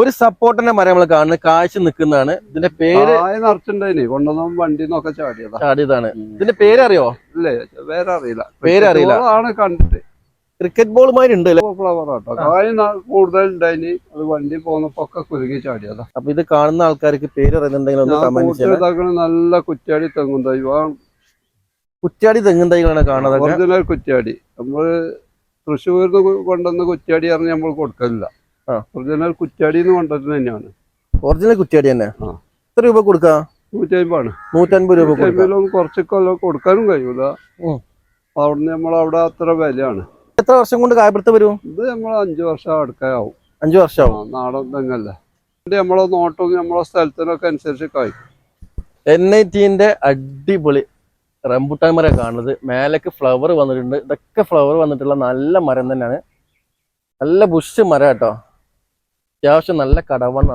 ഒരു സപ്പോർട്ടിന്റെ മരം നമ്മൾ കാണുന്നത് കാഴ്ച നിൽക്കുന്നതാണ്. ഇതിന്റെ പേര് നിറച്ചിണ്ടായിനി കൊണ്ടുവന്ന വണ്ടിന്നൊക്കെ ചാടിയതാണ്. ഇതിന്റെ പേരറിയോ? ഇല്ലേ, വേറെ അറിയില്ല. പേരറിയില്ല. ആണ് കണ്ടിട്ട് ക്രിക്കറ്റ് ബോളുമാരി ഉണ്ട്. ഫ്ലവർ ആട്ടോ. കായ് കൂടുതൽ ഉണ്ടായിനി. അത് വണ്ടി പോകുന്നപ്പോ ഒക്കെ കുരുകി ചാടിയതാ. അപ്പൊ ഇത് കാണുന്ന ആൾക്കാർക്ക് പേര് അറിയുന്നുണ്ടെങ്കിൽ നല്ല കുറ്റാടി തെങ്ങും തൈ. കുറ്റാടി തെങ്ങും തൈകളാണ് കാണുന്നത്. ഒറിജിനൽ കുറ്റാടി. നമ്മള് തൃശ്ശൂരിന്ന് കൊണ്ടുവന്ന കുറ്റാടി പറഞ്ഞ് നമ്മൾ കൊടുക്കലില്ല. ഒറിജിനൽ കുറ്റാടി കൊണ്ടുവരുന്നത് തന്നെയാണ്. ഒറിജിനൽ കുറ്റാടി തന്നെ. എത്ര രൂപ കൊടുക്കാം? 150. 150 രൂപ. 150 കുറച്ചൊക്കെ കൊടുക്കാനും കഴിയൂല. അവിടുന്ന് നമ്മളവിടെ അത്ര വിലയാണ്. എത്ര വർഷം കൊണ്ട് കായപ്പെടുത്ത് വരും? ഇത് നമ്മൾ 5 വർഷം അടുക്കാവും. 5 വർഷമാവും. നാടൻ തെങ്ങല്ല. നമ്മളെ നോട്ടും നമ്മളെ സ്ഥലത്തിനൊക്കെ അനുസരിച്ച് കായ്ക്കും. N18 അടിപൊളി റംബുട്ടാൻ മരം കാണുന്നത്. മേലേക്ക് ഫ്ലവർ വന്നിട്ടുണ്ട്. ഇതൊക്കെ ഫ്ലവർ വന്നിട്ടുള്ള നല്ല മരം തന്നെയാണ്. നല്ല ബുഷ് മരം കേട്ടോ. അത്യാവശ്യം നല്ല കടവണ്ണ.